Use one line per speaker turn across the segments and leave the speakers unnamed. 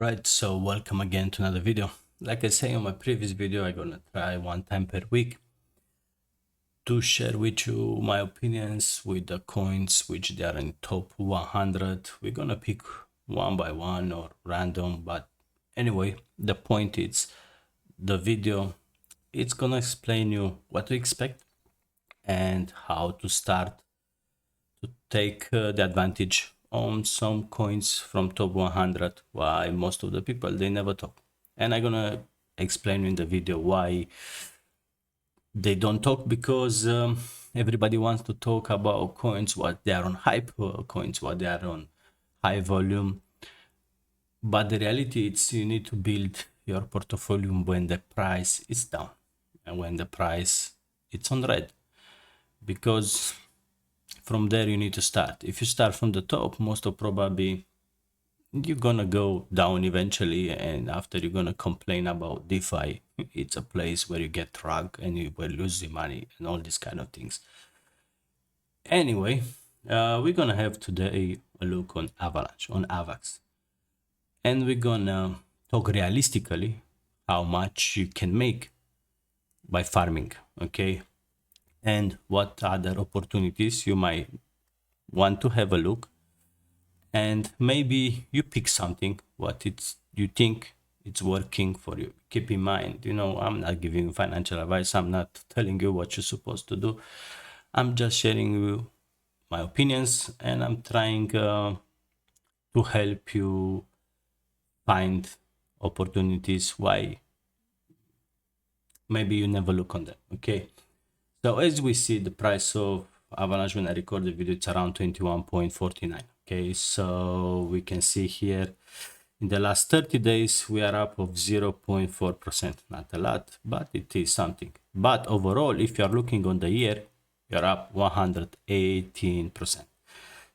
Right, so welcome again to another video. Like I say on my previous video, I'm gonna try one time per week to share with you my opinions with the coins which they are in top 100. We're gonna pick one by one or random, but anyway, the point is the video, it's gonna explain you what to expect and how to start to take the advantage on some coins from top 100, why most of the people they never talk. And I'm gonna explain in the video why they don't talk, because everybody wants to talk about coins what they are on hype, coins what they are on high volume, but the reality is you need to build your portfolio when the price is down and when the price it's on red, because from there you need to start. If you start from the top, most of probably you're gonna go down eventually, and after you're gonna complain about DeFi. It's a place where you get drugged and you will lose your money and all these kind of things. Anyway, we're gonna have today a look on Avalanche, on AVAX, and we're gonna talk realistically how much you can make by farming, okay? And what other opportunities you might want to have a look, and maybe you pick something what it's you think it's working for you. Keep in mind, I'm not giving you financial advice, I'm not telling you what you're supposed to do. I'm just sharing you my opinions, and I'm trying to help you find opportunities why maybe you never look on them. Okay, so as we see, the price of Avalanche when I record the video, it's around 21.49. Okay, so we can see here in the last 30 days we are up of 0.4%. Not a lot, but it is something. But overall, if you are looking on the year, you're up 118%.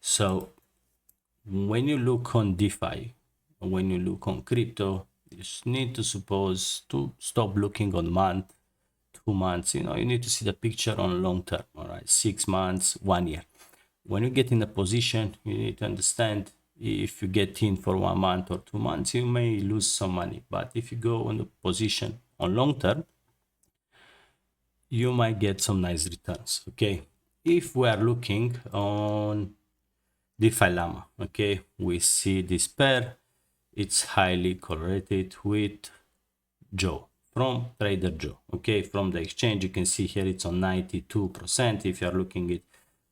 So when you look on DeFi, when you look on crypto, you need to suppose to stop looking on month, 2 months. You need to see the picture on long term. All right, 6 months, 1 year. When you get in a position, you need to understand, if you get in for 1 month or 2 months, you may lose some money. But if you go on the position on long term, you might get some nice returns. Okay, if we are looking on DeFi Llama, okay, we see this pair, it's highly correlated with Joe, from Trader Joe. Okay, from the exchange you can see here it's on 92%. If you are looking at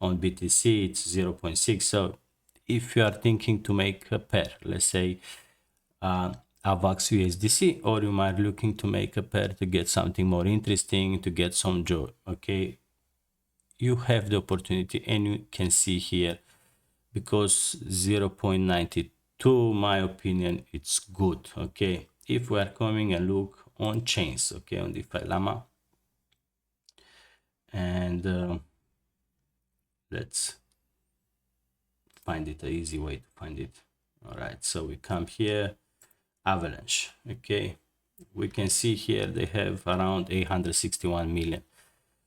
on BTC, it's 0.6. So if you are thinking to make a pair, let's say AVAX USDC, or you might looking to make a pair to get something more interesting, to get some Joe, okay, you have the opportunity. And you can see here, because 0.92, my opinion, it's good. Okay, if we are coming and look on chains, okay, on DeFi Llama, and let's find it, an easy way to find it. All right, so we come here, Avalanche. Okay, we can see here they have around 861 million.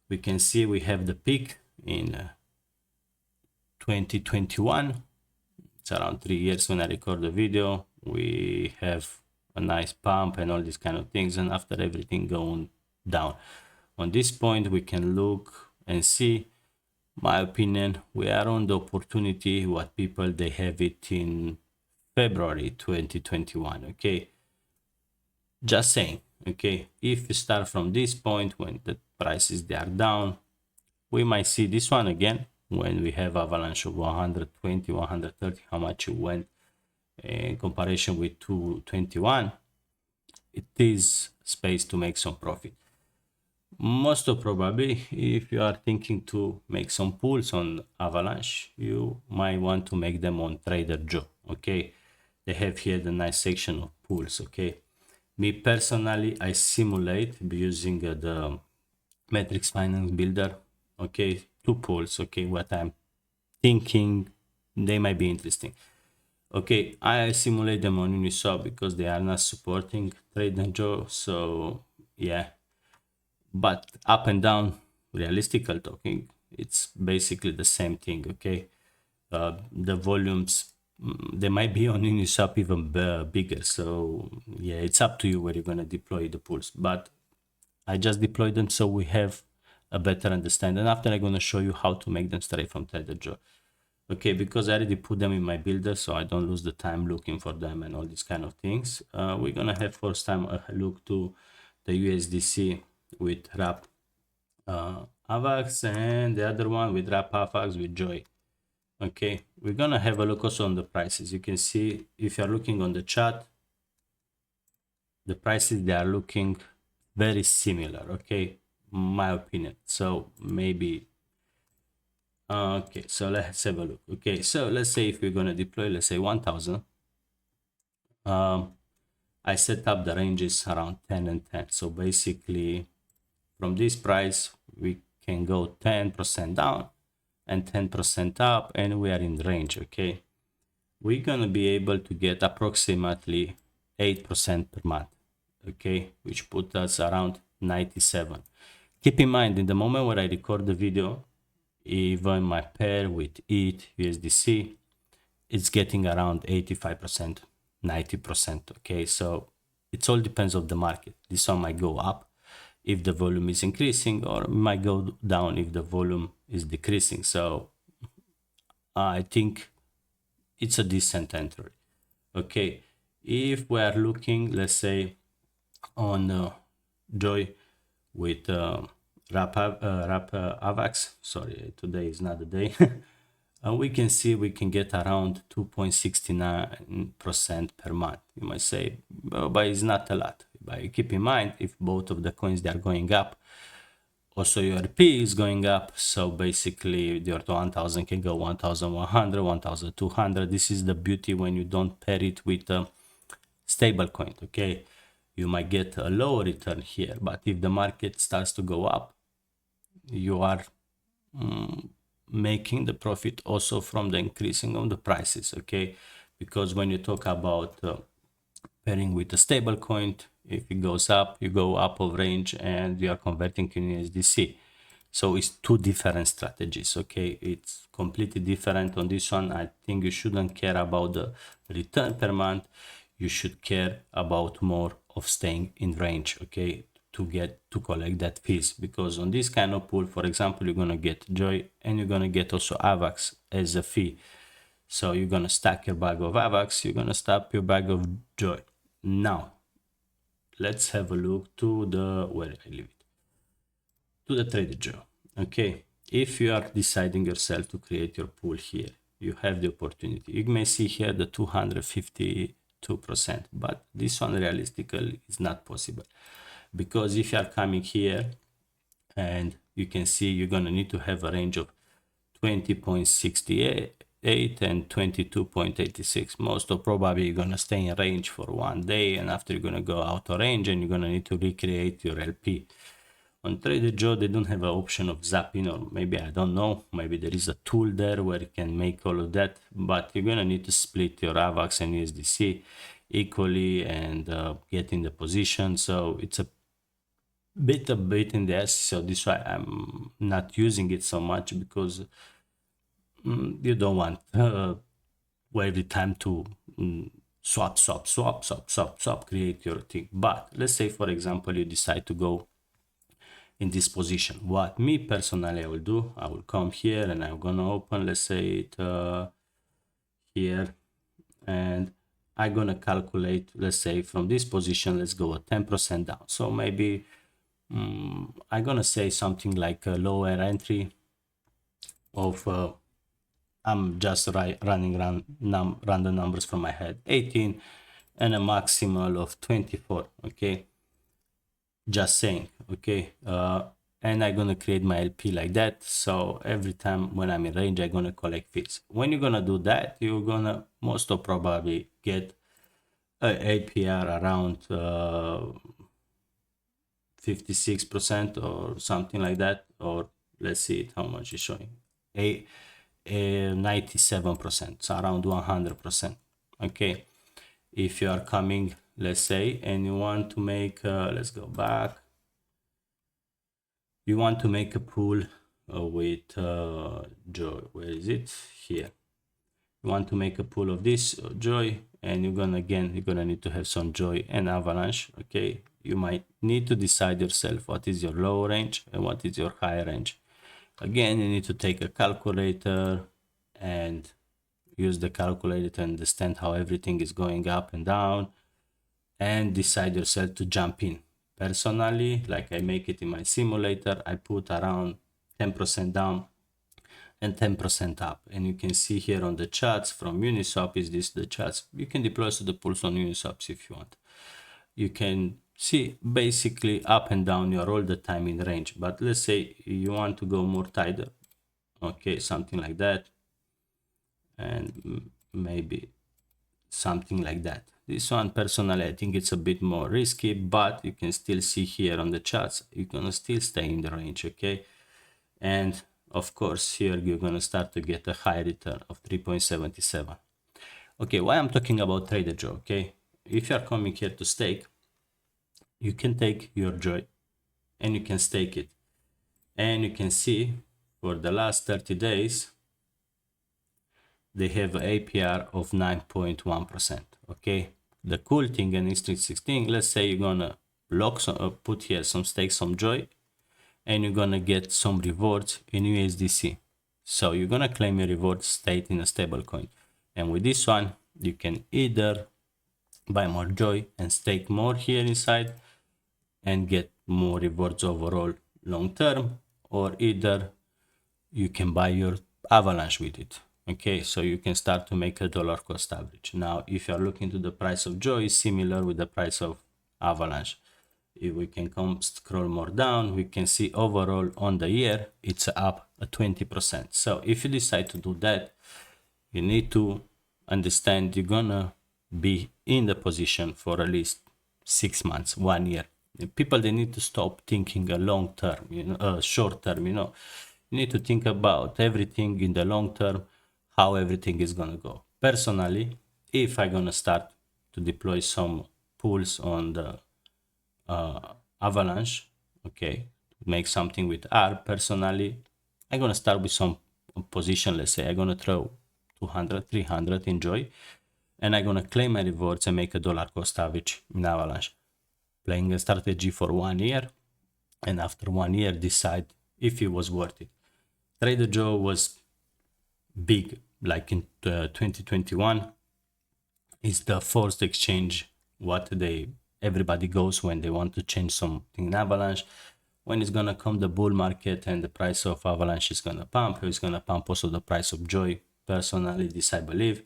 We can see we have the peak in 2021. It's around 3 years when I record the video. We have a nice pump and all these kind of things, and after everything going down. On this point, we can look and see, my opinion, we are on the opportunity what people they have it in February 2021. Okay, just saying. Okay, if we start from this point when the prices they are down, we might see this one again when we have avalanche of 120, 130, how much it went in comparison with 221. It is space to make some profit. Most of probably, if you are thinking to make some pools on avalanche, you might want to make them on Trader Joe. Okay, they have here the nice section of pools. Okay, me personally, I simulate using the Matrix Finance Builder. Okay, 2 pools. Okay, what I'm thinking they might be interesting. Okay, I simulate them on Uniswap because they are not supporting Trader Joe. So yeah, but up and down, realistically talking, it's basically the same thing. Okay, the volumes they might be on uniswap even bigger. So yeah, it's up to you where you're going to deploy the pools, but I just deployed them so we have a better understanding. And after I'm going to show you how to make them straight from Trader Joe. Okay, because I already put them in my builder, so I don't lose the time looking for them and all these kind of things. We're gonna have first time a look to the USDC with wrap AVAX, and the other one with wrap AVAX with Joy. Okay, we're gonna have a look also on the prices. You can see if you're looking on the chart, the prices, they are looking very similar. Okay, my opinion. So maybe okay, so let's have a look. Okay, so let's say if we're going to deploy, let's say 1000, I set up the ranges around 10 and 10. So basically from this price we can go 10% down and 10% up, and we are in range. Okay, we're going to be able to get approximately 8% per month. Okay, which put us around 97. Keep in mind, in the moment where I record the video, even my pair with ETH USDC, it's getting around 85%, 90%. Okay, so it all depends on the market. This one might go up if the volume is increasing, or might go down if the volume is decreasing. So I think it's a decent entry. Okay, if we are looking, let's say, on Joy with AVAX, sorry, today is not the day. And we can see we can get around 2.69% per month. You might say, well, but it's not a lot. But keep in mind, if both of the coins they are going up, also your P is going up. So basically your 1000 can go 1100, 1200. This is the beauty when you don't pair it with a stable coin. Okay, you might get a lower return here, but if the market starts to go up, you are making the profit also from the increasing of the prices. Okay, because when you talk about pairing with a stable coin, if it goes up, you go up of range and you are converting in USDC. So it's two different strategies. Okay, it's completely different. On this one, I think you shouldn't care about the return per month. You should care about more of staying in range. Okay, to collect that fees, because on this kind of pool, for example, you're gonna get Joy and you're gonna get also AVAX as a fee. So you're gonna stack your bag of AVAX, you're gonna stack your bag of Joy. Now let's have a look to the, where I leave it, to the Trader Joe. Okay, if you are deciding yourself to create your pool here, you have the opportunity. You may see here the 252%, but this one realistically is not possible, because if you are coming here and you can see you're gonna need to have a range of 20.68 and 22.86. most of probably you're gonna stay in range for one day, and after you're gonna go out of range and you're gonna need to recreate your LP. On Trader Joe, they don't have an option of zapping, or maybe, I don't know, maybe there is a tool there where you can make all of that, but you're gonna need to split your AVAX and USDC equally and get in the position. So it's a bit in the ass. So this why I'm not using it so much, because you don't want every time to swap, create your thing. But let's say, for example, you decide to go in this position. What me personally I will do, I will come here and I'm gonna open, let's say it here, and I'm gonna calculate, let's say from this position, let's go 10% down. So maybe I'm gonna say something like a lower entry of I'm just running random numbers from my head, 18, and a maximal of 24. Okay, just saying. Okay, and I'm gonna create my LP like that. So every time when I'm in range, I'm gonna collect fees. When you're gonna do that, you're gonna most of probably get a APR around 56% or something like that, or let's see how much is showing. 97%, so around 100%. Okay, if you are coming, let's say, and you want to make let's go back, you want to make a pool with Joe, where is it? Here. You want to make a pool of this joy, and you're gonna need to have some joy and avalanche. Okay, you might need to decide yourself what is your low range and what is your high range. Again, you need to take a calculator and use the calculator to understand how everything is going up and down, and decide yourself to jump in. Personally, like I make it in my simulator, I put around 10% down and 10% up. And you can see here on the charts from Uniswap, is this the charts? You can deploy to the pools on Uniswaps if you want. You can see basically up and down, you're all the time in range. But let's say you want to go more tighter. Okay, something like that. And maybe something like that. This one personally, I think it's a bit more risky, but you can still see here on the charts, you're gonna still stay in the range, okay? And of course, here you're gonna start to get a high return of 3.77. Okay, why I'm talking about Trader Joe, okay? If you're coming here to stake, you can take your joy and you can stake it. And you can see for the last 30 days, they have an APR of 9.1%. Okay, the cool thing in Instinct 16, let's say you're gonna lock some, put here some stakes, some joy, and you're gonna get some rewards in USDC. So you're gonna claim your reward state in a stable coin. And with this one, you can either buy more joy and stake more here inside and get more rewards overall long term, or either you can buy your avalanche with it. Okay, so you can start to make a dollar cost average. Now, if you're looking to the price of joy, is similar with the price of avalanche. If we can come scroll more down, we can see overall on the year, it's up 20%. So if you decide to do that, you need to understand you're gonna be in the position for at least 6 months, 1 year. People, they need to stop thinking a long term, short term, you need to think about everything in the long term, how everything is gonna go. Personally, if I'm gonna start to deploy some pools on the avalanche, okay, make something with R, personally, I'm gonna start with some position. Let's say I'm gonna throw 200, 300 in joy, and I'm gonna claim my rewards and make a dollar cost average in avalanche, playing a strategy for 1 year, and after 1 year decide if it was worth it. Trader Joe was big, like in 2021. It's the first exchange what everybody goes when they want to change something in avalanche. When it's gonna come the bull market and the price of avalanche is gonna pump, it's gonna pump also the price of joy. Personally, this I believe,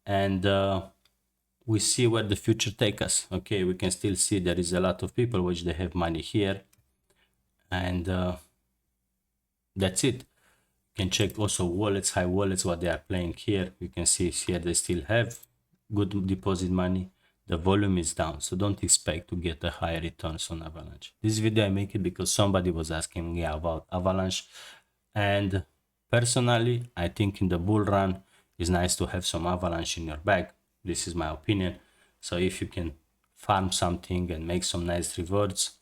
and we see where the future take us. Okay, we can still see there is a lot of people which they have money here, and that's it. You can check also wallets, high wallets, what they are playing here. You can see here they still have good deposit money. The volume is down, so don't expect to get a higher returns on avalanche. This video I make it because somebody was asking me about avalanche, and personally I think in the bull run it's nice to have some avalanche in your bag. This is my opinion. So if you can farm something and make some nice rewards,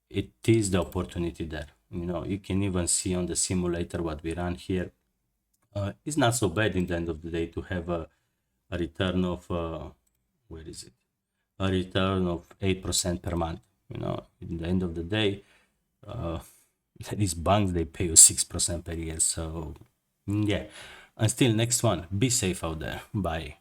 it is the opportunity there. You can even see on the simulator what we run here. It's not so bad in the end of the day to have a return of where is it, a return of 8% per month. In the end of the day, these banks, they pay you 6% per year. So yeah, until next one, be safe out there. Bye.